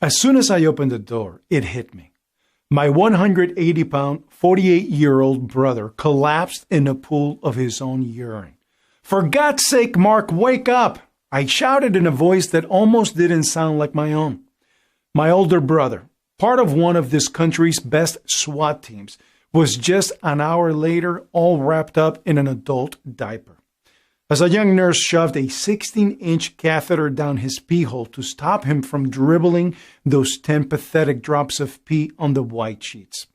As soon as I opened the door, it hit me. My 180-pound, 48-year-old brother collapsed in a pool of his own urine. "For God's sake, Mark, wake up!" I shouted in a voice that almost didn't sound like my own. My older brother, part of one of this country's best SWAT teams, was just an hour later all wrapped up in an adult diaper. As a young nurse shoved a 16-inch catheter down his pee hole to stop him from dribbling those 10 pathetic drops of pee on the white sheets.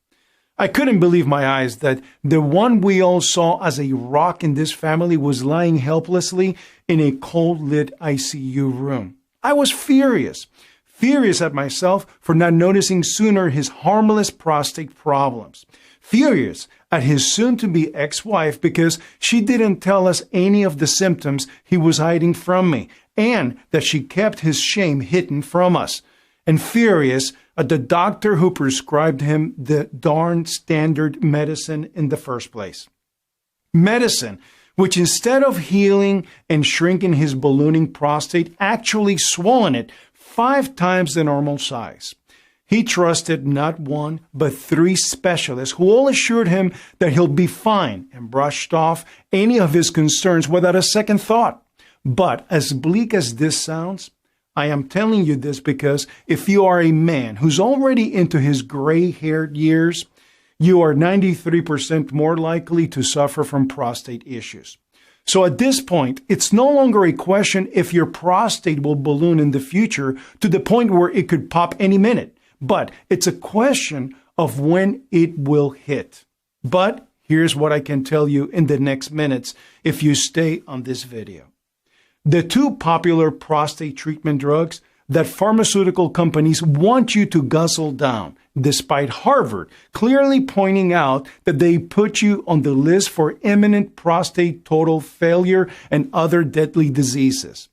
I couldn't believe my eyes that the one we all saw as a rock in this family was lying helplessly in a cold-lit ICU room. I was furious at myself for not noticing sooner his harmless prostate problems. Furious at his soon-to-be ex-wife because she didn't tell us any of the symptoms he was hiding from me, and that she kept his shame hidden from us. And furious at the doctor who prescribed him the darn standard medicine in the first place. Medicine which, instead of healing and shrinking his ballooning prostate, actually swollen it 5 times the normal size. He trusted not one, but 3 specialists who all assured him that he'll be fine and brushed off any of his concerns without a second thought. But as bleak as this sounds, I am telling you this because if you are a man who's already into his gray-haired years, you are 93% more likely to suffer from prostate issues. So at this point, it's no longer a question if your prostate will balloon in the future to the point where it could pop any minute. But it's a question of when it will hit. But here's what I can tell you in the next minutes if you stay on this video. The 2 popular prostate treatment drugs that pharmaceutical companies want you to guzzle down, despite Harvard clearly pointing out that they put you on the list for imminent prostate total failure and other deadly diseases.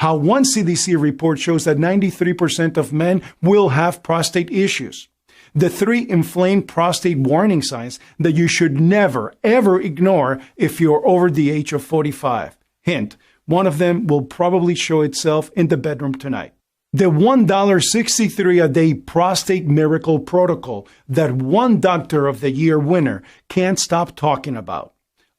How one CDC report shows that 93% of men will have prostate issues. The 3 inflamed prostate warning signs that you should never, ever ignore if you're over the age of 45. Hint, one of them will probably show itself in the bedroom tonight. The $1.63 a day prostate miracle protocol that one Doctor of the Year winner can't stop talking about.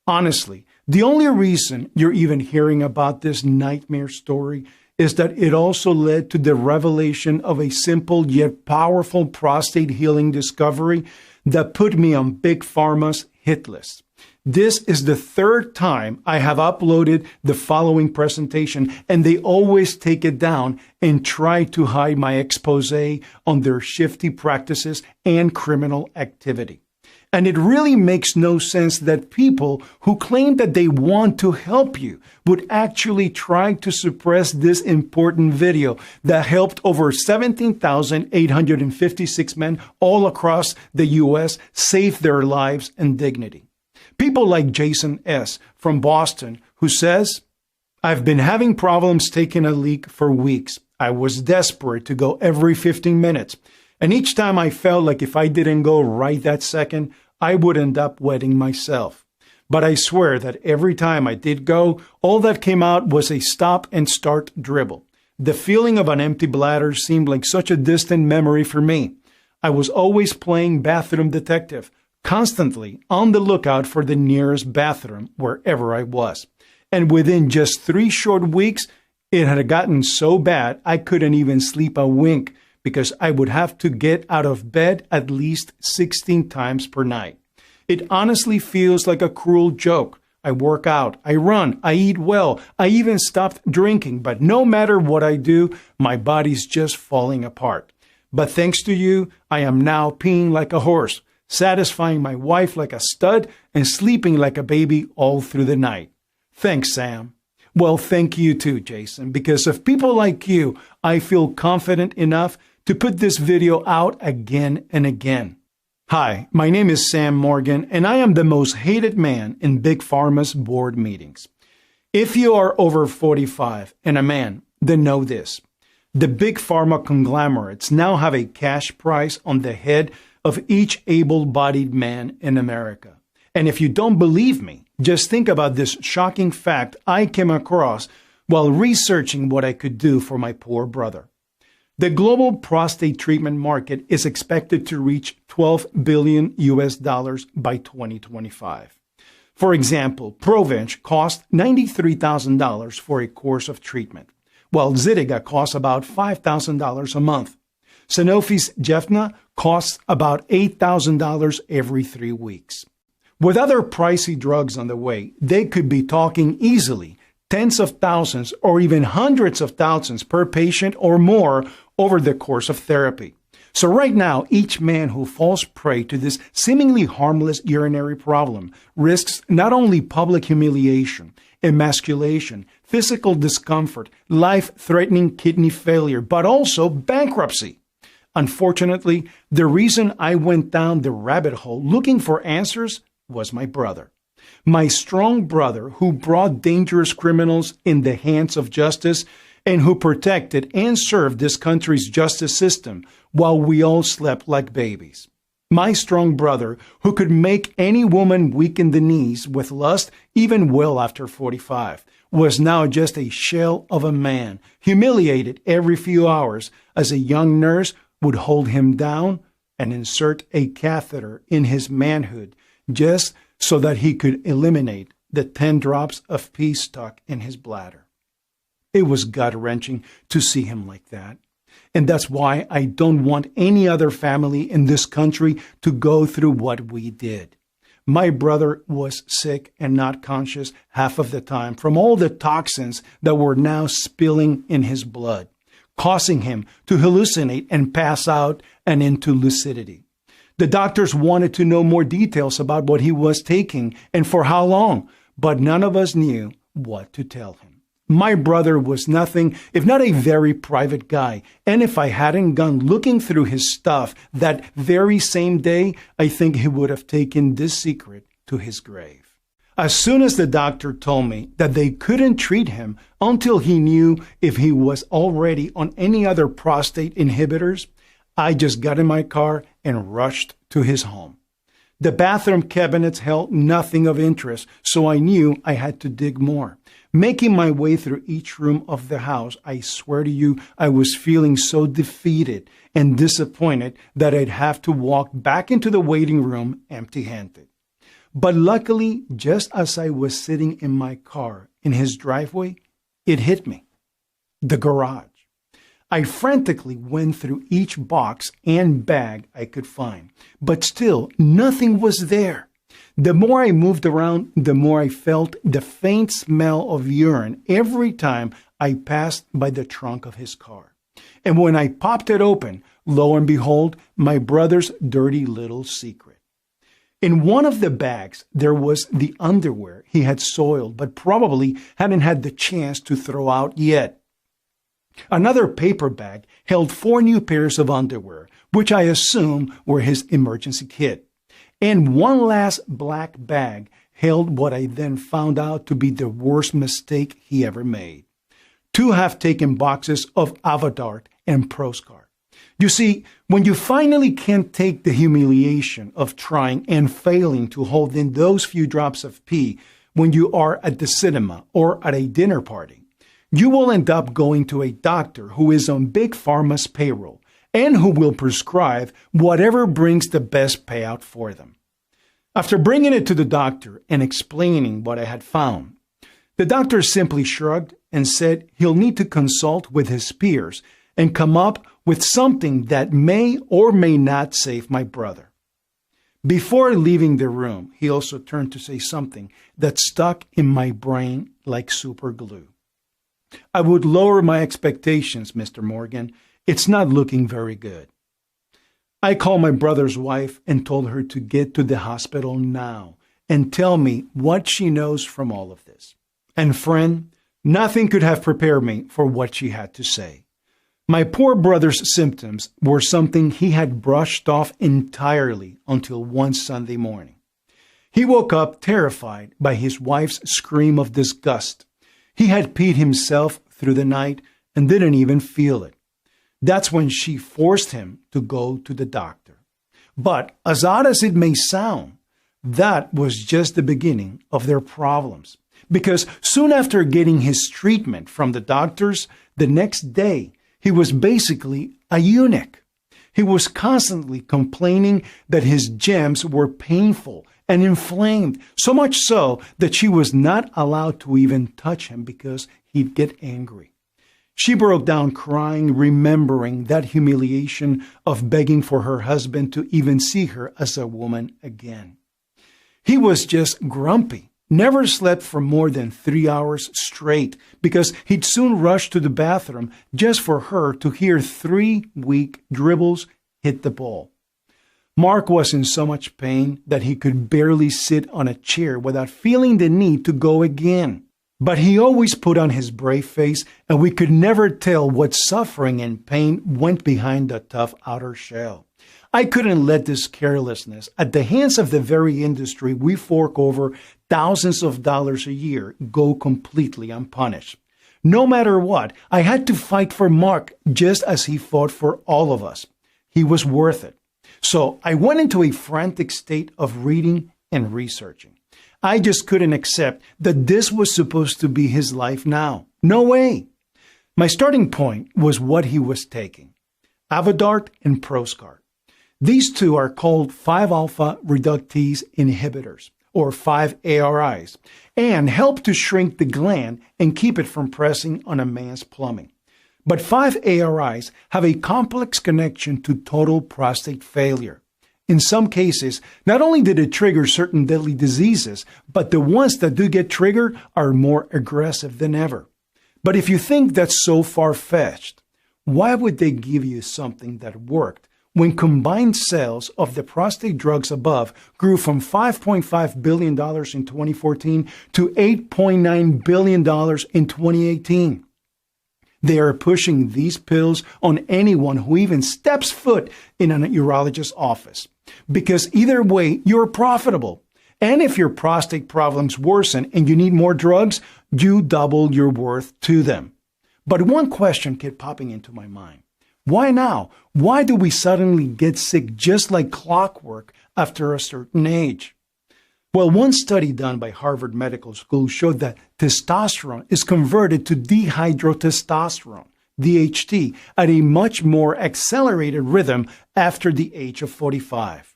Honestly, the only reason you're even hearing about this nightmare story is that it also led to the revelation of a simple yet powerful prostate healing discovery that put me on Big Pharma's hit list. This is the 3rd time I have uploaded the following presentation, and they always take it down and try to hide my expose on their shifty practices and criminal activity. And it really makes no sense that people who claim that they want to help you would actually try to suppress this important video that helped over 17,856 men all across the U.S. save their lives and dignity. People like Jason S. from Boston, who says, "I've been having problems taking a leak for weeks. I was desperate to go every 15 minutes. And each time I felt like if I didn't go right that second, I would end up wetting myself. But I swear that every time I did go, all that came out was a stop and start dribble. The feeling of an empty bladder seemed like such a distant memory for me. I was always playing bathroom detective, constantly on the lookout for the nearest bathroom wherever I was. And within just 3 short weeks, it had gotten so bad I couldn't even sleep a wink because I would have to get out of bed at least 16 times per night. It honestly feels like a cruel joke. I work out, I run, I eat well, I even stopped drinking, but no matter what I do, my body's just falling apart. But thanks to you, I am now peeing like a horse, satisfying my wife like a stud, and sleeping like a baby all through the night. Thanks, Sam." Well, thank you too, Jason, because of people like you, I feel confident enough to put this video out again and again. Hi, my name is Sam Morgan, and I am the most hated man in Big Pharma's board meetings. If you are over 45 and a man, then know this. The Big Pharma conglomerates now have a cash price on the head of each able-bodied man in America. And if you don't believe me, just think about this shocking fact I came across while researching what I could do for my poor brother. The global prostate treatment market is expected to reach $12 billion by 2025. For example, Provenge costs $93,000 for a course of treatment, while Zytiga costs about $5,000 a month. Sanofi's Gefna costs about $8,000 every 3 weeks. With other pricey drugs on the way, they could be talking easily tens of thousands or even hundreds of thousands per patient or more over the course of therapy. So right now, each man who falls prey to this seemingly harmless urinary problem risks not only public humiliation, emasculation, physical discomfort, life-threatening kidney failure, but also bankruptcy. Unfortunately, the reason I went down the rabbit hole looking for answers was my brother. My strong brother who brought dangerous criminals in the hands of justice and who protected and served this country's justice system while we all slept like babies. My strong brother who could make any woman weak in the knees with lust even well after 45 was now just a shell of a man, humiliated every few hours as a young nurse would hold him down and insert a catheter in his manhood just so that he could eliminate the 10 drops of pee stuck in his bladder. It was gut-wrenching to see him like that. And that's why I don't want any other family in this country to go through what we did. My brother was sick and not conscious half of the time from all the toxins that were now spilling in his blood, causing him to hallucinate and pass out and into lucidity. The doctors wanted to know more details about what he was taking and for how long, but none of us knew what to tell him. My brother was nothing if not a very private guy, and if I hadn't gone looking through his stuff that very same day, I think he would have taken this secret to his grave. As soon as the doctor told me that they couldn't treat him until he knew if he was already on any other prostate inhibitors, I just got in my car and rushed to his home. The bathroom cabinets held nothing of interest, so I knew I had to dig more. Making my way through each room of the house, I swear to you, I was feeling so defeated and disappointed that I'd have to walk back into the waiting room empty-handed. But luckily, just as I was sitting in my car in his driveway, it hit me. The garage. I frantically went through each box and bag I could find, but still nothing was there. The more I moved around, the more I felt the faint smell of urine every time I passed by the trunk of his car. And when I popped it open, lo and behold, my brother's dirty little secret. In one of the bags, there was the underwear he had soiled, but probably hadn't had the chance to throw out yet. Another paper bag held 4 new pairs of underwear, which I assume were his emergency kit. And one last black bag held what I then found out to be the worst mistake he ever made. 2 half-taken boxes of Avodart and Proscar. You see, when you finally can't take the humiliation of trying and failing to hold in those few drops of pee when you are at the cinema or at a dinner party, you will end up going to a doctor who is on Big Pharma's payroll and who will prescribe whatever brings the best payout for them. After bringing it to the doctor and explaining what I had found, the doctor simply shrugged and said he'll need to consult with his peers and come up with something that may or may not save my brother. Before leaving the room, he also turned to say something that stuck in my brain like super glue. I would lower my expectations, Mr. Morgan. It's not looking very good. I called my brother's wife and told her to get to the hospital now and tell me what she knows from all of this. And friend, nothing could have prepared me for what she had to say. My poor brother's symptoms were something he had brushed off entirely until one Sunday morning. He woke up terrified by his wife's scream of disgust. He had peed himself through the night and didn't even feel it. That's when she forced him to go to the doctor. But as odd as it may sound, that was just the beginning of their problems. Because soon after getting his treatment from the doctors, the next day, He was basically a eunuch. He was constantly complaining that his gems were painful and inflamed, so much so that she was not allowed to even touch him because he'd get angry. She broke down crying, remembering that humiliation of begging for her husband to even see her as a woman again. He was just grumpy, never slept for more than 3 hours straight because he'd soon rush to the bathroom just for her to hear 3 weak dribbles hit the ball. Mark was in so much pain that he could barely sit on a chair without feeling the need to go again. But he always put on his brave face, and we could never tell what suffering and pain went behind the tough outer shell. I couldn't let this carelessness at the hands of the very industry we fork over thousands of dollars a year go completely unpunished. No matter what, I had to fight for Mark just as he fought for all of us. He was worth it. So I went into a frantic state of reading and researching. I just couldn't accept that this was supposed to be his life now. No way. My starting point was what he was taking: Avodart and Proscar. These two are called 5-alpha reductase inhibitors, or 5-ARIs, and help to shrink the gland and keep it from pressing on a man's plumbing. But 5-ARIs have a complex connection to total prostate failure. In some cases, not only did it trigger certain deadly diseases, but the ones that do get triggered are more aggressive than ever. But if you think that's so far-fetched, why would they give you something that worked when combined sales of the prostate drugs above grew from $5.5 billion in 2014 to $8.9 billion in 2018? They are pushing these pills on anyone who even steps foot in a urologist's office. Because either way, you're profitable. And if your prostate problems worsen and you need more drugs, you double your worth to them. But one question kept popping into my mind. Why now? Why do we suddenly get sick just like clockwork after a certain age? Well, one study done by Harvard Medical School showed that testosterone is converted to dihydrotestosterone, DHT, at a much more accelerated rhythm after the age of 45.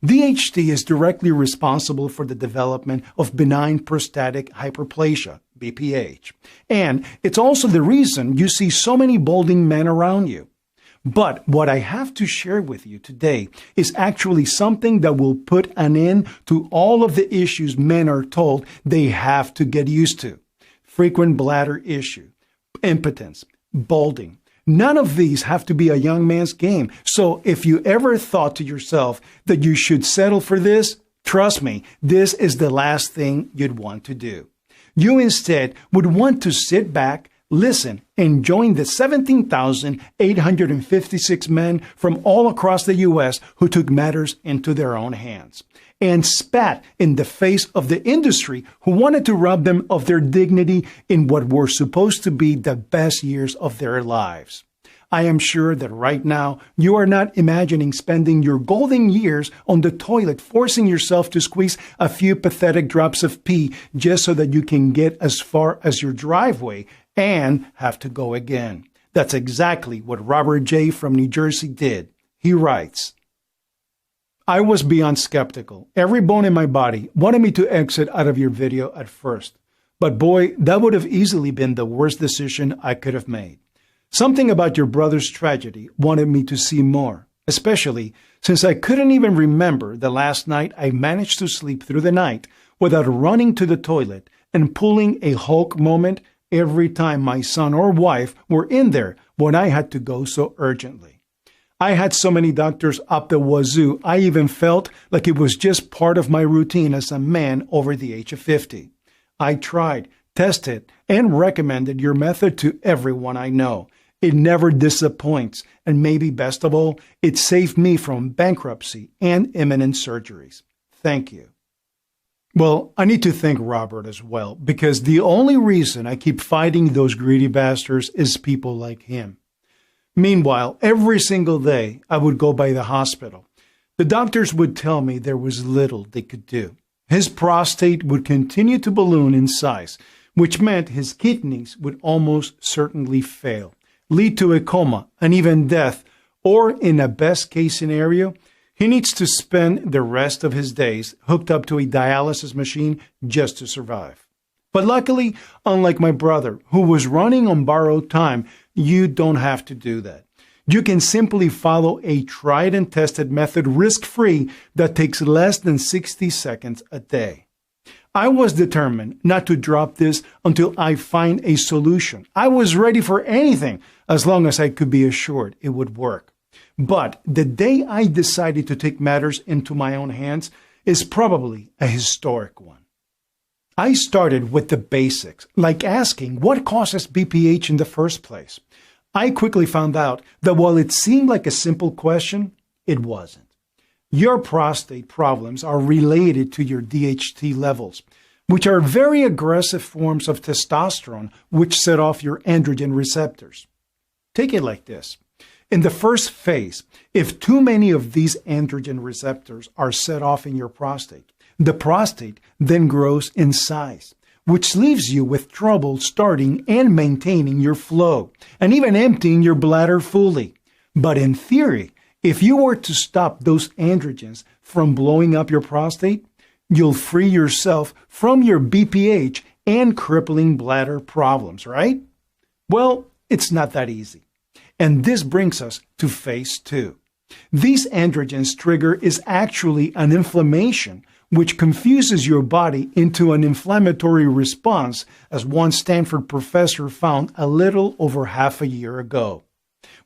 DHT is directly responsible for the development of benign prostatic hyperplasia, BPH, and it's also the reason you see so many balding men around you. But what I have to share with you today is actually something that will put an end to all of the issues men are told they have to get used to. Frequent bladder issue, impotence, balding. None of these have to be a young man's game. So if you ever thought to yourself that you should settle for this, trust me, this is the last thing you'd want to do. You instead would want to sit back, listen, and join the 17,856 men from all across the U.S. who took matters into their own hands and spat in the face of the industry who wanted to rob them of their dignity in what were supposed to be the best years of their lives. I am sure that right now you are not imagining spending your golden years on the toilet, forcing yourself to squeeze a few pathetic drops of pee just so that you can get as far as your driveway and have to go again. That's exactly what Robert J. from New Jersey did. He writes, I was beyond skeptical. Every bone in my body wanted me to exit out of your video at first. But boy, that would have easily been the worst decision I could have made. Something about your brother's tragedy wanted me to see more, especially since I couldn't even remember the last night I managed to sleep through the night without running to the toilet and pulling a Hulk moment every time my son or wife were in there when I had to go so urgently. I had so many doctors up the wazoo, I even felt like it was just part of my routine as a man over the age of 50. I tried, tested, and recommended your method to everyone I know. It never disappoints, and maybe best of all, it saved me from bankruptcy and imminent surgeries. Thank you. Well, I need to thank Robert as well, because the only reason I keep fighting those greedy bastards is people like him. Meanwhile, every single day I would go by the hospital. The doctors would tell me there was little they could do. His prostate would continue to balloon in size, which meant his kidneys would almost certainly fail, lead to a coma and even death, or in a best case scenario, he needs to spend the rest of his days hooked up to a dialysis machine just to survive. But luckily, unlike my brother, who was running on borrowed time, you don't have to do that. You can simply follow a tried and tested method risk-free that takes less than 60 seconds a day. I was determined not to drop this until I find a solution. I was ready for anything as long as I could be assured it would work. But the day I decided to take matters into my own hands is probably a historic one. I started with the basics, like asking what causes BPH in the first place. I quickly found out that while it seemed like a simple question, it wasn't. Your prostate problems are related to your DHT levels, which are very aggressive forms of testosterone which set off your androgen receptors. Take it like this. In the first phase, if too many of these androgen receptors are set off in your prostate, the prostate then grows in size, which leaves you with trouble starting and maintaining your flow, and even emptying your bladder fully. But in theory, if you were to stop those androgens from blowing up your prostate, you'll free yourself from your BPH and crippling bladder problems, right? Well, it's not that easy. And this brings us to phase 2. These androgens trigger is actually an inflammation which confuses your body into an inflammatory response, as one Stanford professor found a little over half a year ago.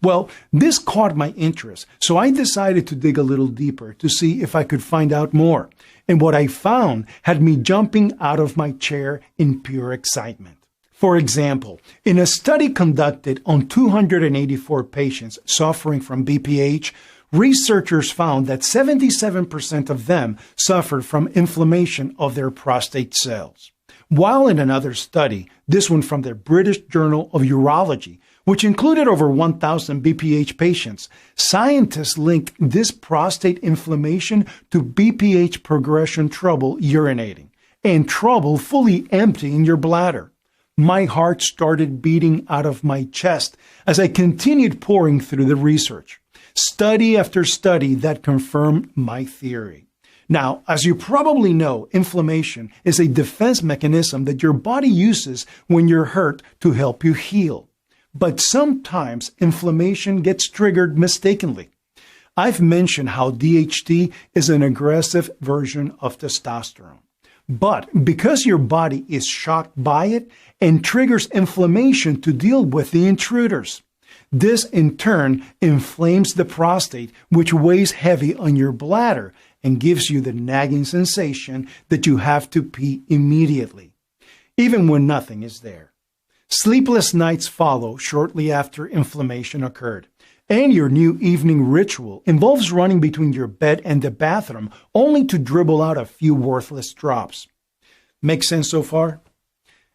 Well, this caught my interest, so I decided to dig a little deeper to see if I could find out more. And what I found had me jumping out of my chair in pure excitement. For example, in a study conducted on 284 patients suffering from BPH, researchers found that 77% of them suffered from inflammation of their prostate cells. While in another study, this one from the British Journal of Urology, which included over 1,000 BPH patients, scientists linked this prostate inflammation to BPH progression trouble urinating and trouble fully emptying your bladder. My heart started beating out of my chest as I continued pouring through the research. Study after study that confirmed my theory. Now, as you probably know, inflammation is a defense mechanism that your body uses when you're hurt to help you heal. But sometimes inflammation gets triggered mistakenly. I've mentioned how DHT is an aggressive version of testosterone. But because your body is shocked by it and triggers inflammation to deal with the intruders, this in turn inflames the prostate, which weighs heavy on your bladder and gives you the nagging sensation that you have to pee immediately, even when nothing is there. Sleepless nights follow shortly after inflammation occurred. And your new evening ritual involves running between your bed and the bathroom only to dribble out a few worthless drops. Make sense so far?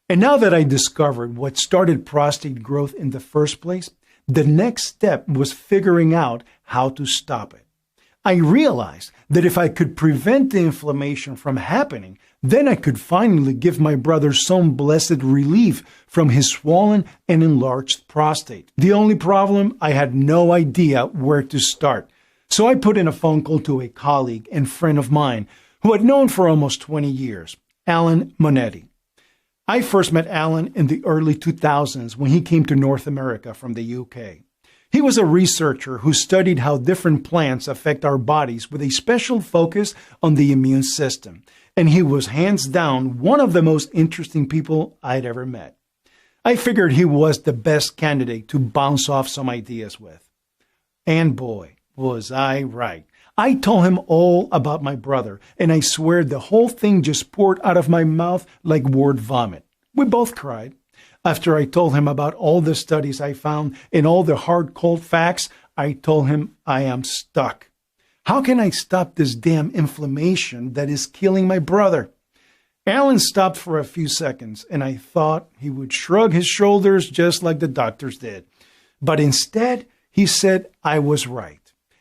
And now that I discovered what started prostate growth in the first place, the next step was figuring out how to stop it. I realized that if I could prevent the inflammation from happening, then I could finally give my brother some blessed relief from his swollen and enlarged prostate. The only problem, I had no idea where to start. So I put in a phone call to a colleague and friend of mine who I'd known for almost 20 years, Alan Monetti. I first met Alan in the early 2000s when he came to North America from the UK. He was a researcher who studied how different plants affect our bodies with a special focus on the immune system. And he was hands down one of the most interesting people I'd ever met. I figured he was the best candidate to bounce off some ideas with. And boy, was I right. I told him all about my brother, and I swear the whole thing just poured out of my mouth like word vomit. We both cried. After I told him about all the studies I found and all the hard, cold facts, I told him I am stuck. How can I stop this damn inflammation that is killing my brother? Alan stopped for a few seconds, and I thought he would shrug his shoulders just like the doctors did. But instead, he said I was right.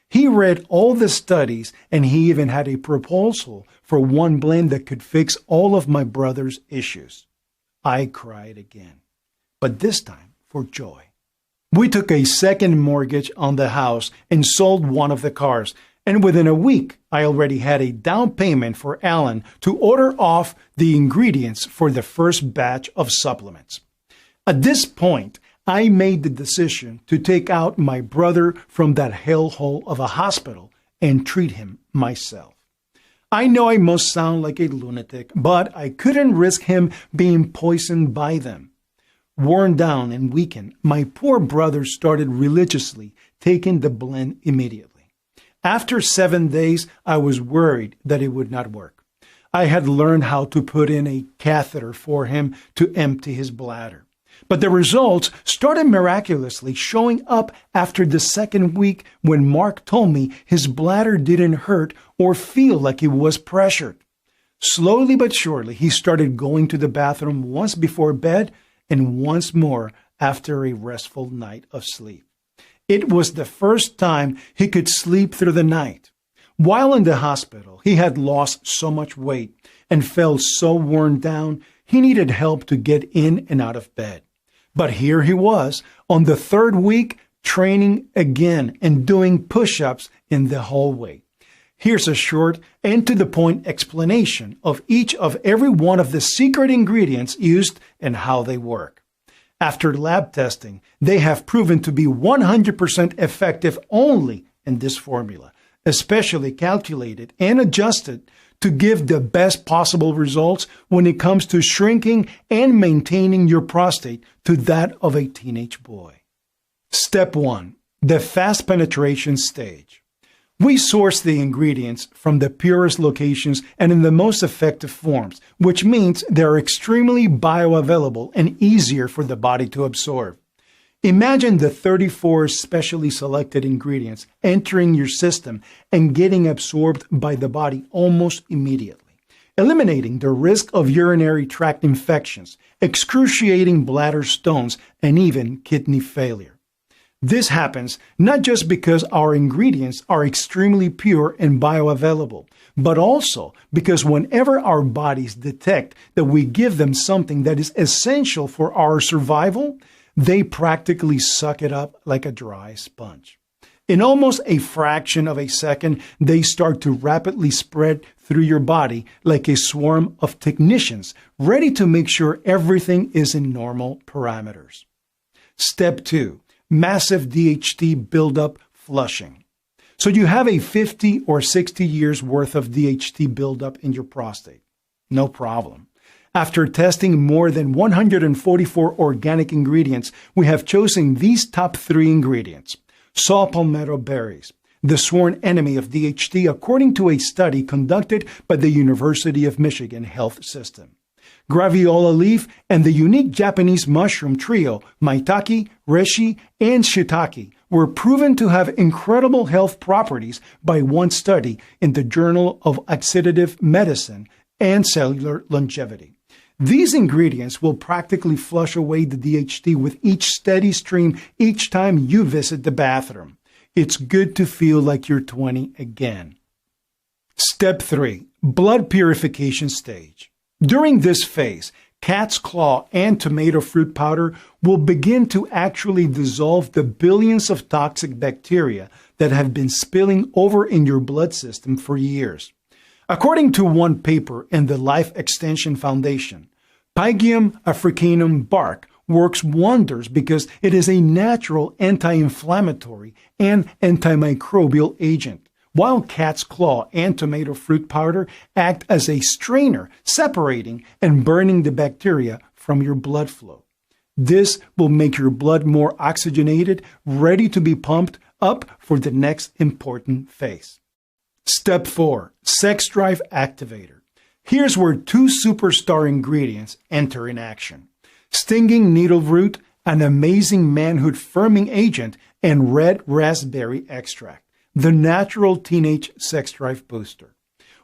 He read all the studies, and he even had a proposal for one blend that could fix all of my brother's issues. I cried again, but this time for joy. We took a second mortgage on the house and sold one of the cars. And within a week, I already had a down payment for Alan to order off the ingredients for the first batch of supplements. At this point, I made the decision to take out my brother from that hellhole of a hospital and treat him myself. I know I must sound like a lunatic, but I couldn't risk him being poisoned by them. Worn down and weakened, my poor brother started religiously taking the blend immediately. After 7 days, I was worried that it would not work. I had learned how to put in a catheter for him to empty his bladder. But the results started miraculously showing up after the second week when Mark told me his bladder didn't hurt or feel like it was pressured. Slowly but surely, he started going to the bathroom once before bed and once more after a restful night of sleep. It was the first time he could sleep through the night. While in the hospital, he had lost so much weight and felt so worn down, he needed help to get in and out of bed. But here he was, on the third week, training again and doing push-ups in the hallway. Here's a short and to-the-point explanation of each of every one of the secret ingredients used and how they work. After lab testing, they have proven to be 100% effective only in this formula, especially calculated and adjusted to give the best possible results when it comes to shrinking and maintaining your prostate to that of a teenage boy. Step 1. The fast penetration stage. We source the ingredients from the purest locations and in the most effective forms, which means they're extremely bioavailable and easier for the body to absorb. Imagine the 34 specially selected ingredients entering your system and getting absorbed by the body almost immediately, eliminating the risk of urinary tract infections, excruciating bladder stones, and even kidney failure. This happens not just because our ingredients are extremely pure and bioavailable, but also because whenever our bodies detect that we give them something that is essential for our survival, they practically suck it up like a dry sponge. In almost a fraction of a second, they start to rapidly spread through your body like a swarm of technicians, ready to make sure everything is in normal parameters. Step 2. Massive DHT buildup flushing. So you have a 50 or 60 years worth of DHT buildup in your prostate. No problem. After testing more than 144 organic ingredients, we have chosen these top 3 ingredients. Saw palmetto berries, the sworn enemy of DHT according to a study conducted by the University of Michigan Health System. Graviola leaf and the unique Japanese mushroom trio, maitake, reishi, and shiitake, were proven to have incredible health properties by one study in the Journal of Oxidative Medicine and Cellular Longevity. These ingredients will practically flush away the DHT with each steady stream each time you visit the bathroom. It's good to feel like you're 20 again. Step 3. Blood purification stage. During this phase, cat's claw and tomato fruit powder will begin to actually dissolve the billions of toxic bacteria that have been spilling over in your blood system for years. According to one paper in the Life Extension Foundation, Pygium africanum bark works wonders because it is a natural anti-inflammatory and antimicrobial agent, while cat's claw and tomato fruit powder act as a strainer, separating and burning the bacteria from your blood flow. This will make your blood more oxygenated, ready to be pumped up for the next important phase. Step 4. Sex Drive Activator. Here's where 2 superstar ingredients enter in action. Stinging needle root, an amazing manhood firming agent, and red raspberry extract, the natural teenage sex drive booster.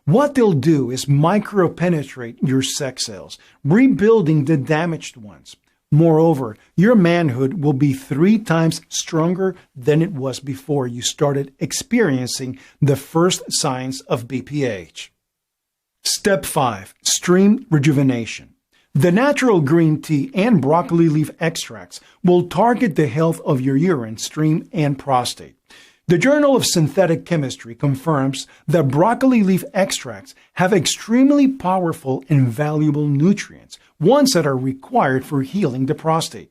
What they'll do is micropenetrate your sex cells, rebuilding the damaged ones. Moreover, your manhood will be 3 times stronger than it was before you started experiencing the first signs of BPH. Step 5. Stream rejuvenation. The natural green tea and broccoli leaf extracts will target the health of your urine stream and prostate. The Journal of Synthetic Chemistry confirms that broccoli leaf extracts have extremely powerful and valuable nutrients, ones that are required for healing the prostate.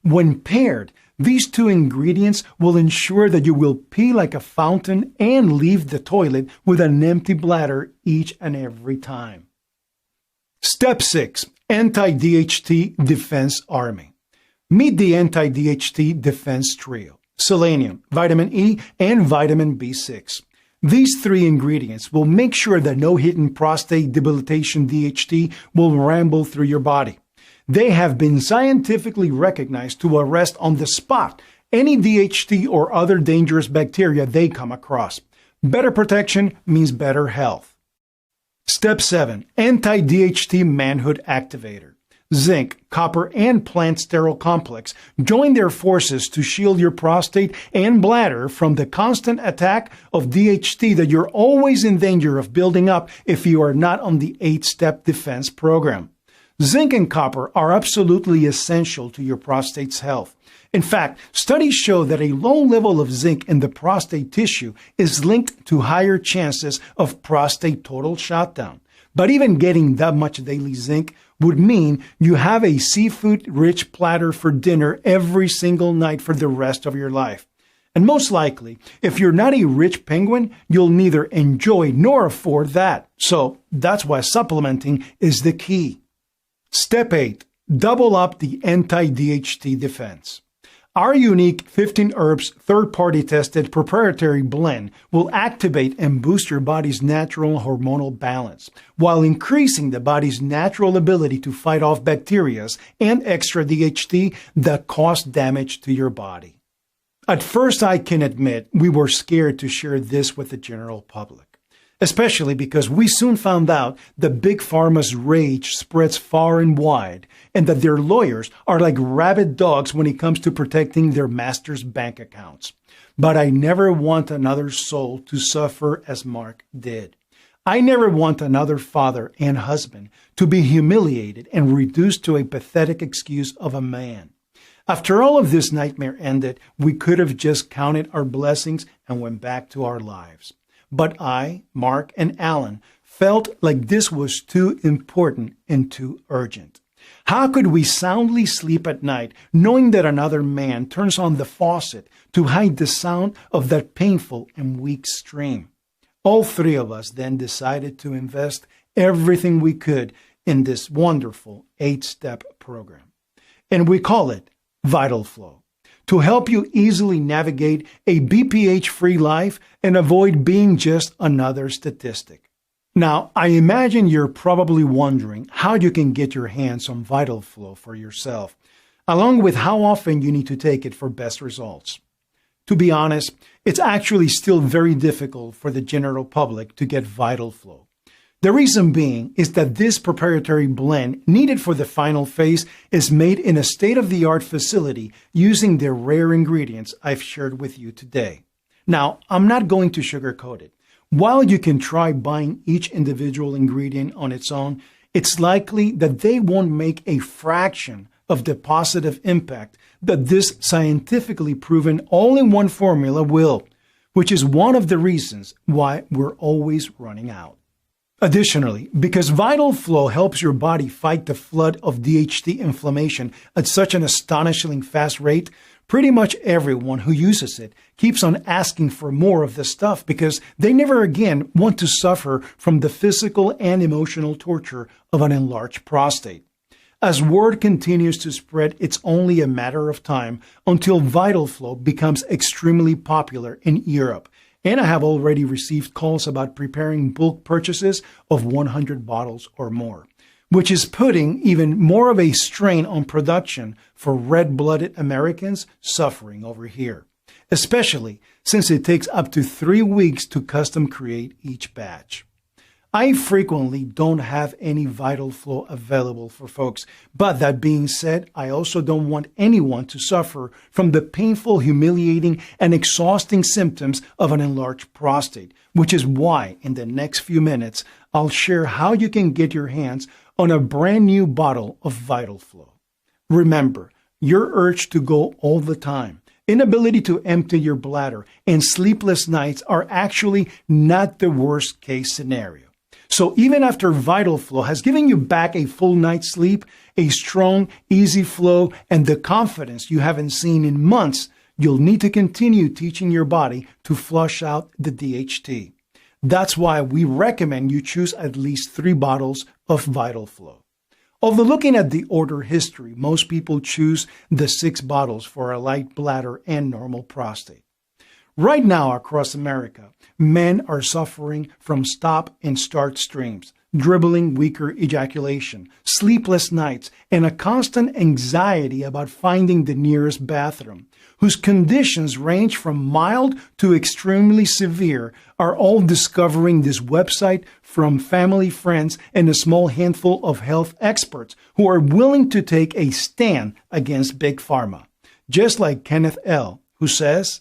When paired, these two ingredients will ensure that you will pee like a fountain and leave the toilet with an empty bladder each and every time. Step 6. Anti-DHT Defense Army. Meet the Anti-DHT Defense Trio: selenium, vitamin E, and vitamin B6. These three ingredients will make sure that no hidden prostate debilitation DHT will ramble through your body. They have been scientifically recognized to arrest on the spot any DHT or other dangerous bacteria they come across. Better protection means better health. Step 7. Anti-DHT Manhood Activator. Zinc, copper, and plant sterol complex join their forces to shield your prostate and bladder from the constant attack of DHT that you're always in danger of building up if you are not on the 8-step defense program. Zinc and copper are absolutely essential to your prostate's health. In fact, studies show that a low level of zinc in the prostate tissue is linked to higher chances of prostate total shutdown. But even getting that much daily zinc would mean you have a seafood-rich platter for dinner every single night for the rest of your life. And most likely, if you're not a rich penguin, you'll neither enjoy nor afford that. So that's why supplementing is the key. Step 8. Double up the anti-DHT defense. Our unique 15 herbs third-party tested proprietary blend will activate and boost your body's natural hormonal balance while increasing the body's natural ability to fight off bacteria and extra DHT that cause damage to your body. At first, I can admit we were scared to share this with the general public, especially because we soon found out that Big Pharma's rage spreads far and wide and that their lawyers are like rabid dogs when it comes to protecting their master's bank accounts. But I never want another soul to suffer as Mark did. I never want another father and husband to be humiliated and reduced to a pathetic excuse of a man. After all of this nightmare ended, we could have just counted our blessings and went back to our lives. But I, Mark, and Alan felt like this was too important and too urgent. How could we soundly sleep at night knowing that another man turns on the faucet to hide the sound of that painful and weak stream? All three of us then decided to invest everything we could in this wonderful 8-step program. And we call it Vitalflow, to help you easily navigate a BPH-free life and avoid being just another statistic. Now, I imagine you're probably wondering how you can get your hands on Vitalflow for yourself, along with how often you need to take it for best results. To be honest, it's actually still very difficult for the general public to get Vitalflow. The reason being is that this proprietary blend needed for the final phase is made in a state-of-the-art facility using the rare ingredients I've shared with you today. Now, I'm not going to sugarcoat it. While you can try buying each individual ingredient on its own, it's likely that they won't make a fraction of the positive impact that this scientifically proven all-in-one formula will, which is one of the reasons why we're always running out. Additionally, because Vitalflow helps your body fight the flood of DHT inflammation at such an astonishingly fast rate, pretty much everyone who uses it keeps on asking for more of the stuff because they never again want to suffer from the physical and emotional torture of an enlarged prostate. As word continues to spread, it's only a matter of time until Vitalflow becomes extremely popular in Europe. And I have already received calls about preparing bulk purchases of 100 bottles or more, which is putting even more of a strain on production for red-blooded Americans suffering over here, especially since it takes up to 3 weeks to custom create each batch. I frequently don't have any Vitalflow available for folks, but that being said, I also don't want anyone to suffer from the painful, humiliating, and exhausting symptoms of an enlarged prostate, which is why in the next few minutes, I'll share how you can get your hands on a brand new bottle of Vitalflow. Remember, your urge to go all the time, inability to empty your bladder, and sleepless nights are actually not the worst case scenario. So even after Vitalflow has given you back a full night's sleep, a strong, easy flow, and the confidence you haven't seen in months, you'll need to continue teaching your body to flush out the DHT. That's why we recommend you choose at least 3 bottles of Vitalflow. Although looking at the order history, most people choose the 6 bottles for a light bladder and normal prostate. Right now across America, men are suffering from stop and start streams, dribbling weaker ejaculation, sleepless nights, and a constant anxiety about finding the nearest bathroom, whose conditions range from mild to extremely severe, are all discovering this website from family, friends, and a small handful of health experts who are willing to take a stand against Big Pharma. Just like Kenneth L., who says,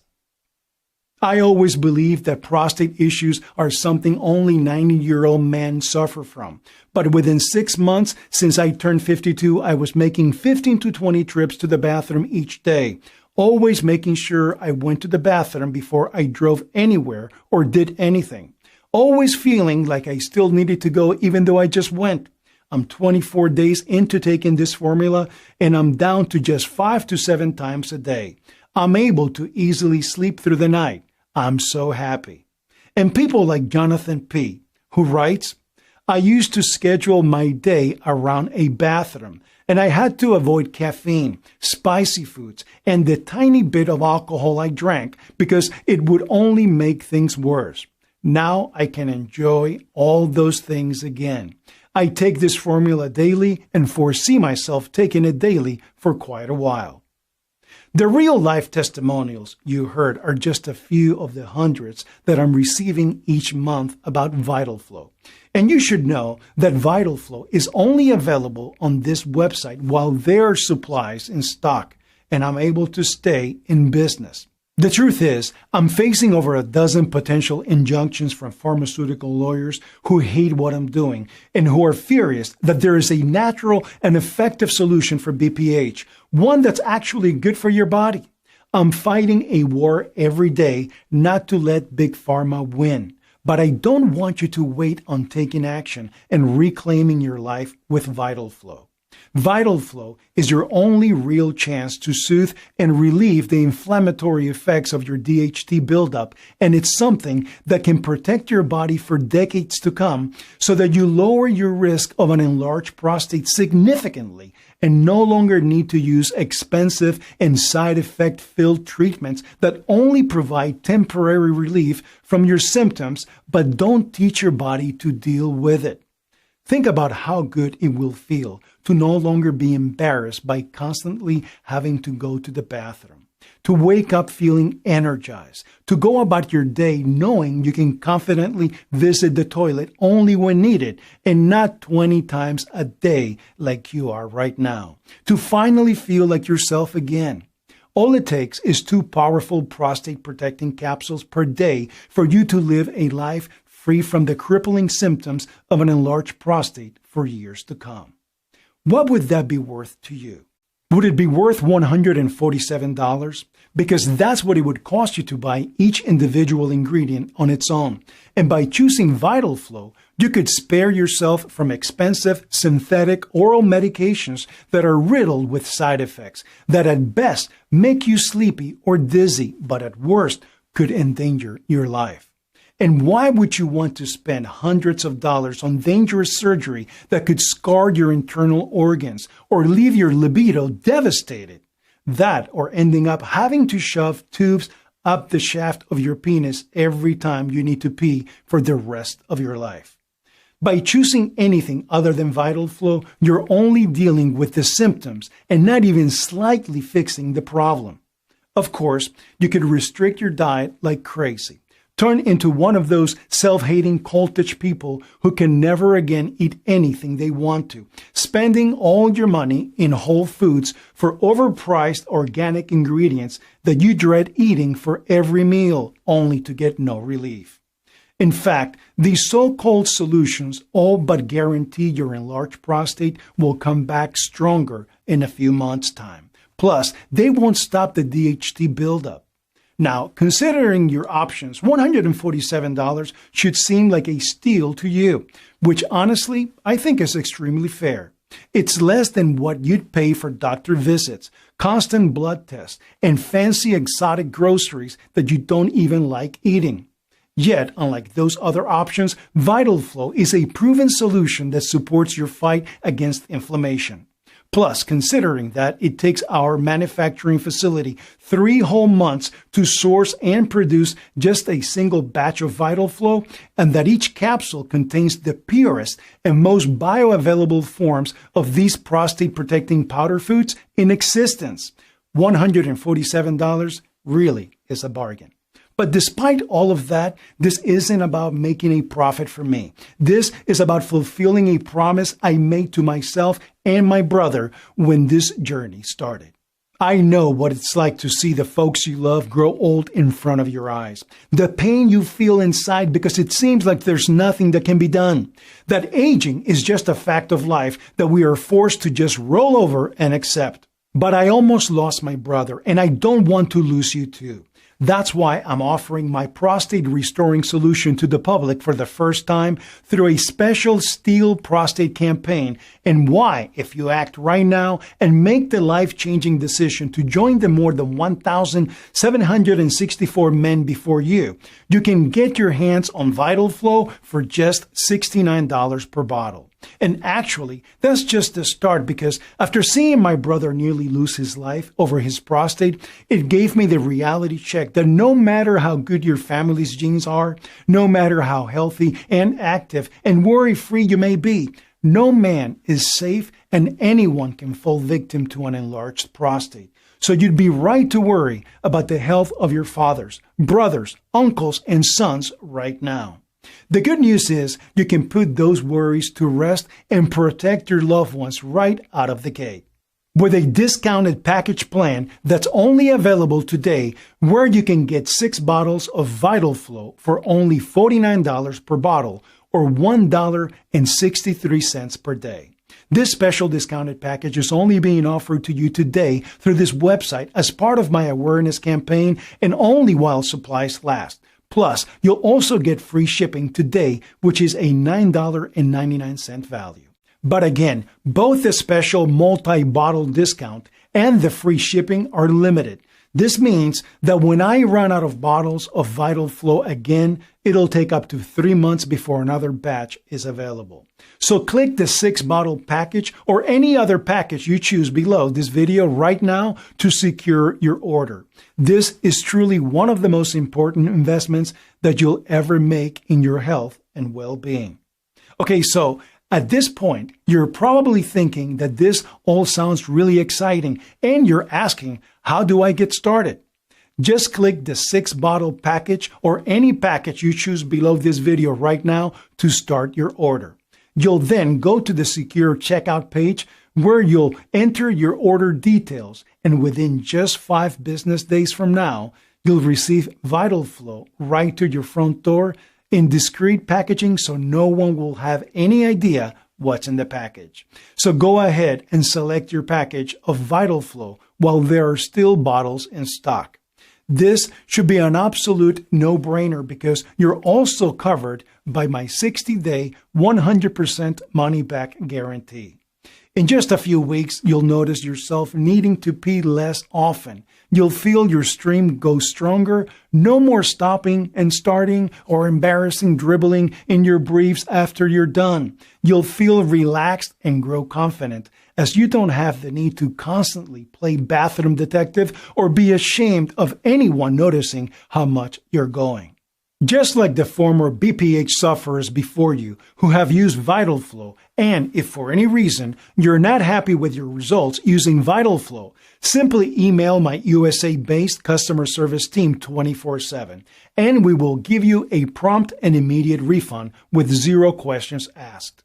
I always believed that prostate issues are something only 90-year-old men suffer from. But within 6 months since I turned 52, I was making 15 to 20 trips to the bathroom each day, always making sure I went to the bathroom before I drove anywhere or did anything, always feeling like I still needed to go even though I just went. I'm 24 days into taking this formula, and I'm down to just 5 to 7 times a day. I'm able to easily sleep through the night. I'm so happy. And people like Jonathan P., who writes, I used to schedule my day around a bathroom, and I had to avoid caffeine, spicy foods, and the tiny bit of alcohol I drank because it would only make things worse. Now I can enjoy all those things again. I take this formula daily and foresee myself taking it daily for quite a while. The real-life testimonials you heard are just a few of the hundreds that I'm receiving each month about Vitalflow. And you should know that Vitalflow is only available on this website while there are supplies in stock, and I'm able to stay in business. The truth is, I'm facing over a dozen potential injunctions from pharmaceutical lawyers who hate what I'm doing and who are furious that there is a natural and effective solution for BPH, one that's actually good for your body. I'm fighting a war every day not to let Big Pharma win, but I don't want you to wait on taking action and reclaiming your life with Vitalflow. Vitalflow is your only real chance to soothe and relieve the inflammatory effects of your DHT buildup, and it's something that can protect your body for decades to come so that you lower your risk of an enlarged prostate significantly and no longer need to use expensive and side effect-filled treatments that only provide temporary relief from your symptoms but don't teach your body to deal with it. Think about how good it will feel to no longer be embarrassed by constantly having to go to the bathroom, to wake up feeling energized, to go about your day knowing you can confidently visit the toilet only when needed and not 20 times a day like you are right now, to finally feel like yourself again. All it takes is 2 powerful prostate protecting capsules per day for you to live a life free from the crippling symptoms of an enlarged prostate for years to come. What would that be worth to you? Would it be worth $147? Because that's what it would cost you to buy each individual ingredient on its own. And by choosing Vitalflow, you could spare yourself from expensive synthetic oral medications that are riddled with side effects that at best make you sleepy or dizzy, but at worst could endanger your life. And why would you want to spend hundreds of dollars on dangerous surgery that could scar your internal organs or leave your libido devastated? That or ending up having to shove tubes up the shaft of your penis every time you need to pee for the rest of your life. By choosing anything other than Vitalflow, you're only dealing with the symptoms and not even slightly fixing the problem. Of course, you could restrict your diet like crazy. Turn into one of those self-hating cultish people who can never again eat anything they want to, spending all your money in Whole Foods for overpriced organic ingredients that you dread eating for every meal, only to get no relief. In fact, these so-called solutions all but guarantee your enlarged prostate will come back stronger in a few months' time. Plus, they won't stop the DHT buildup. Now, considering your options, $147 should seem like a steal to you, which honestly, I think is extremely fair. It's less than what you'd pay for doctor visits, constant blood tests, and fancy exotic groceries that you don't even like eating. Yet, unlike those other options, Vitalflow is a proven solution that supports your fight against inflammation. Plus, considering that it takes our manufacturing facility 3 whole months to source and produce just a single batch of Vitalflow, and that each capsule contains the purest and most bioavailable forms of these prostate-protecting powder foods in existence, $147 really is a bargain. But despite all of that, this isn't about making a profit for me. This is about fulfilling a promise I made to myself and my brother when this journey started. I know what it's like to see the folks you love grow old in front of your eyes. The pain you feel inside because it seems like there's nothing that can be done. That aging is just a fact of life that we are forced to just roll over and accept. But I almost lost my brother, and I don't want to lose you too. That's why I'm offering my prostate restoring solution to the public for the first time through a special Steel Prostate campaign, and why, if you act right now and make the life-changing decision to join the more than 1,764 men before you, you can get your hands on Vitalflow for just $69 per bottle. And actually, that's just the start, because after seeing my brother nearly lose his life over his prostate, it gave me the reality check that no matter how good your family's genes are, no matter how healthy and active and worry-free you may be, no man is safe and anyone can fall victim to an enlarged prostate. So you'd be right to worry about the health of your fathers, brothers, uncles, and sons right now. The good news is you can put those worries to rest and protect your loved ones right out of the gate. With a discounted package plan that's only available today, where you can get 6 bottles of Vitalflow for only $49 per bottle or $1.63 per day. This special discounted package is only being offered to you today through this website as part of my awareness campaign, and only while supplies last. Plus, you'll also get free shipping today, which is a $9.99 value. But again, both the special multi-bottle discount and the free shipping are limited. This means that when I run out of bottles of Vitalflow again, it'll take up to 3 months before another batch is available. So click the 6-bottle package or any other package you choose below this video right now to secure your order. This is truly one of the most important investments that you'll ever make in your health and well-being. Okay, so at this point, you're probably thinking that this all sounds really exciting, and you're asking, how do I get started? Just click the 6-bottle package or any package you choose below this video right now to start your order. You'll then go to the secure checkout page where you'll enter your order details, and within just 5 business days from now, you'll receive Vitalflow right to your front door in discreet packaging, so no one will have any idea what's in the package. So go ahead and select your package of Vitalflow while there are still bottles in stock. This should be an absolute no-brainer because you're also covered by my 60-day, 100% money-back guarantee. In just a few weeks, you'll notice yourself needing to pee less often. You'll feel your stream go stronger, no more stopping and starting or embarrassing dribbling in your briefs after you're done. You'll feel relaxed and grow confident, as you don't have the need to constantly play bathroom detective or be ashamed of anyone noticing how much you're going. Just like the former BPH sufferers before you who have used Vitalflow, and if for any reason you're not happy with your results using Vitalflow, simply email my USA-based customer service team 24/7, and we will give you a prompt and immediate refund with 0 questions asked.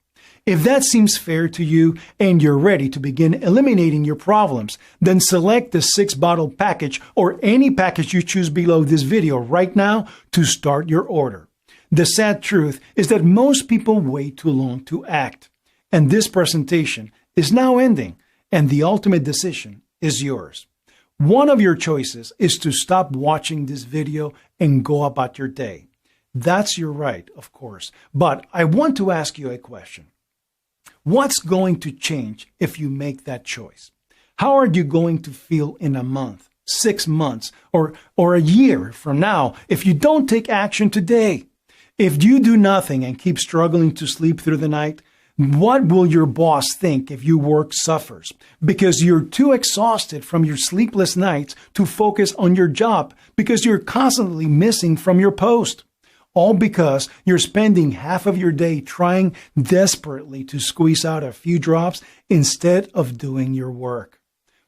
If that seems fair to you and you're ready to begin eliminating your problems, then select the 6-bottle package or any package you choose below this video right now to start your order. The sad truth is that most people wait too long to act. And this presentation is now ending, and the ultimate decision is yours. One of your choices is to stop watching this video and go about your day. That's your right, of course. But I want to ask you a question. What's going to change if you make that choice? How are you going to feel in a month, 6 months, or a year from now if you don't take action today? If you do nothing and keep struggling to sleep through the night, what will your boss think if your work suffers? Because you're too exhausted from your sleepless nights to focus on your job because you're constantly missing from your post. All because you're spending half of your day trying desperately to squeeze out a few drops instead of doing your work.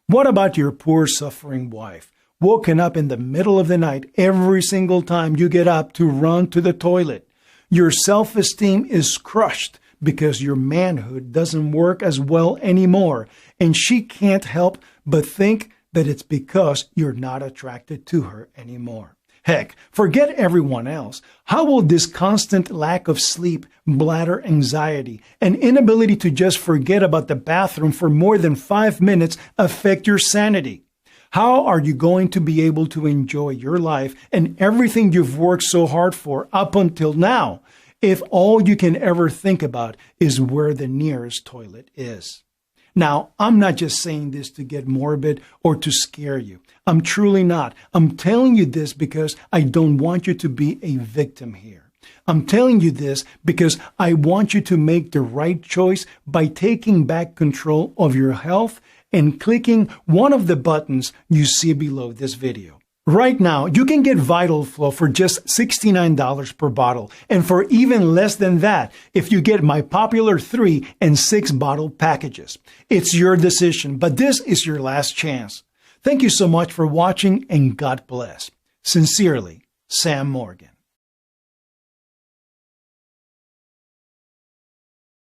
What about your poor suffering wife, woken up in the middle of the night every single time you get up to run to the toilet? Your self-esteem is crushed because your manhood doesn't work as well anymore, and she can't help but think that it's because you're not attracted to her anymore. Heck, forget everyone else. How will this constant lack of sleep, bladder anxiety, and inability to just forget about the bathroom for more than 5 minutes affect your sanity? How are you going to be able to enjoy your life and everything you've worked so hard for up until now if all you can ever think about is where the nearest toilet is? Now, I'm not just saying this to get morbid or to scare you. I'm truly not. I'm telling you this because I don't want you to be a victim here. I'm telling you this because I want you to make the right choice by taking back control of your health and clicking one of the buttons you see below this video. Right now, you can get Vitalflow for just $69 per bottle, and for even less than that if you get my popular 3 and 6 bottle packages. It's your decision, but this is your last chance. Thank you so much for watching, and God bless. Sincerely, Sam Morgan.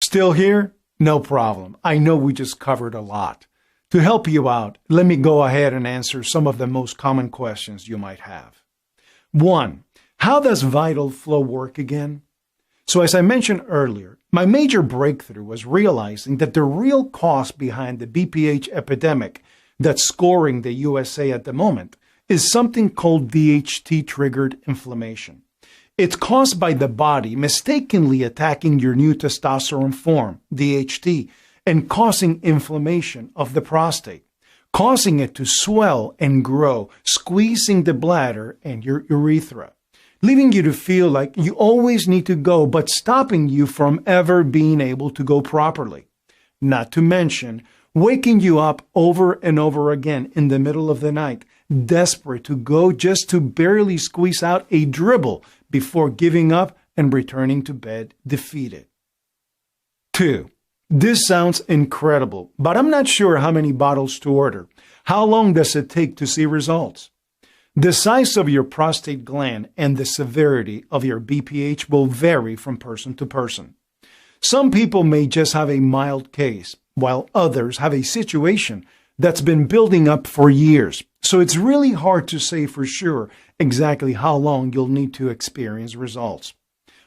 Still here? No problem. I know we just covered a lot. To help you out, let me go ahead and answer some of the most common questions you might have. 1. How does Vitalflow work again? So as I mentioned earlier, my major breakthrough was realizing that the real cause behind the BPH epidemic that's scoring the USA at the moment is something called DHT-triggered inflammation. It's caused by the body mistakenly attacking your new testosterone form, DHT, and causing inflammation of the prostate, causing it to swell and grow, squeezing the bladder and your urethra, leaving you to feel like you always need to go, but stopping you from ever being able to go properly. Not to mention, waking you up over and over again in the middle of the night, desperate to go just to barely squeeze out a dribble before giving up and returning to bed defeated. 2. This sounds incredible, but I'm not sure how many bottles to order. How long does it take to see results? The size of your prostate gland and the severity of your BPH will vary from person to person. Some people may just have a mild case, while others have a situation that's been building up for years. So it's really hard to say for sure exactly how long you'll need to experience results.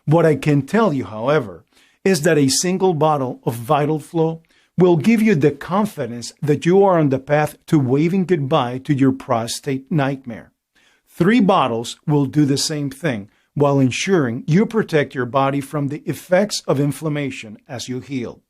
What I can tell you, however, is that a single bottle of Vitalflow will give you the confidence that you are on the path to waving goodbye to your prostate nightmare. 3 bottles will do the same thing while ensuring you protect your body from the effects of inflammation as you heal.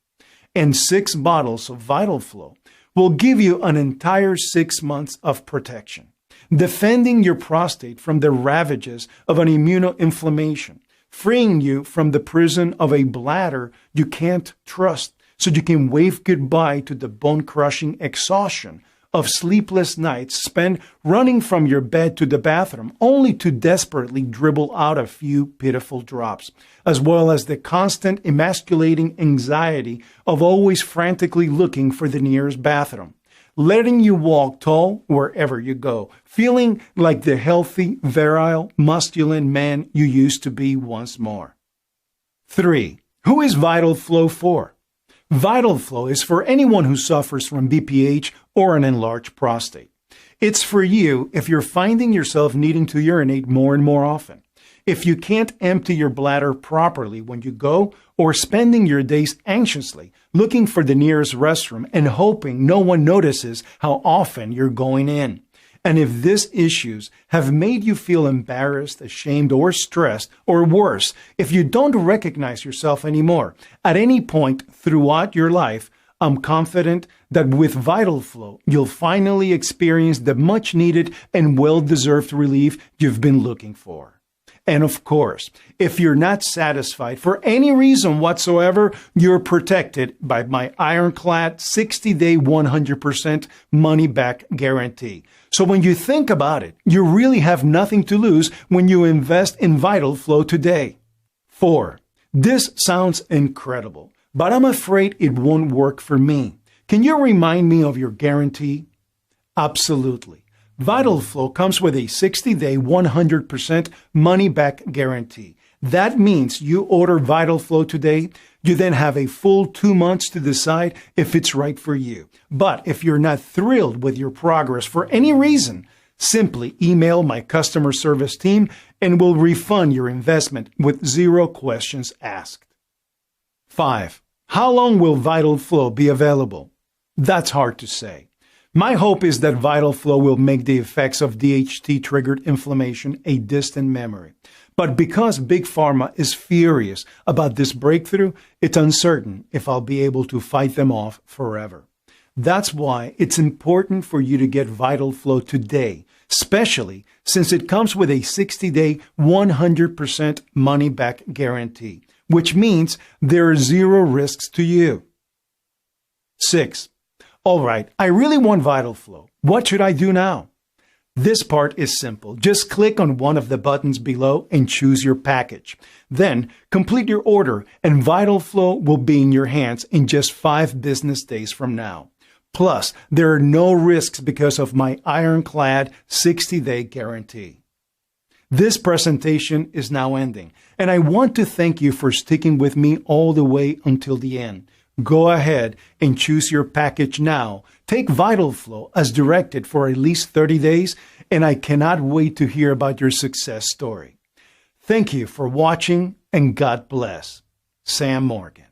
And 6 bottles of Vitalflow will give you an entire 6 months of protection, defending your prostate from the ravages of an immunoinflammation, freeing you from the prison of a bladder you can't trust so you can wave goodbye to the bone-crushing exhaustion of sleepless nights spent running from your bed to the bathroom only to desperately dribble out a few pitiful drops, as well as the constant emasculating anxiety of always frantically looking for the nearest bathroom, letting you walk tall wherever you go, feeling like the healthy, virile, masculine man you used to be once more. 3. Who is Vitalflow for? Vitalflow is for anyone who suffers from BPH or an enlarged prostate. It's for you if you're finding yourself needing to urinate more and more often. If you can't empty your bladder properly when you go, or spending your days anxiously looking for the nearest restroom and hoping no one notices how often you're going in. And if these issues have made you feel embarrassed, ashamed, or stressed, or worse, if you don't recognize yourself anymore at any point throughout your life, I'm confident that with Vitalflow, you'll finally experience the much needed and well-deserved relief you've been looking for. And of course, if you're not satisfied for any reason whatsoever, you're protected by my ironclad 60-day 100% money-back guarantee. So when you think about it, you really have nothing to lose when you invest in Vitalflow today. 4. This sounds incredible, but I'm afraid it won't work for me. Can you remind me of your guarantee? Absolutely. Vitalflow comes with a 60-day 100% money-back guarantee. That means you order Vitalflow today, you then have a full 2 months to decide if it's right for you. But if you're not thrilled with your progress for any reason, simply email my customer service team and we'll refund your investment with 0 questions asked. 5. How long will Vitalflow be available? That's hard to say. My hope is that Vitalflow will make the effects of DHT-triggered inflammation a distant memory. But because Big Pharma is furious about this breakthrough, it's uncertain if I'll be able to fight them off forever. That's why it's important for you to get Vitalflow today, especially since it comes with a 60-day 100% money-back guarantee, which means there are 0 risks to you. 6. All right, I really want Vitalflow. What should I do now? This part is simple. Just click on one of the buttons below and choose your package. Then complete your order and Vitalflow will be in your hands in just 5 business days from now. Plus, there are no risks because of my ironclad 60-day guarantee. This presentation is now ending, and I want to thank you for sticking with me all the way until the end. Go ahead and choose your package now. Take Vitalflow as directed for at least 30 days, and I cannot wait to hear about your success story. Thank you for watching, and God bless. Sam Morgan.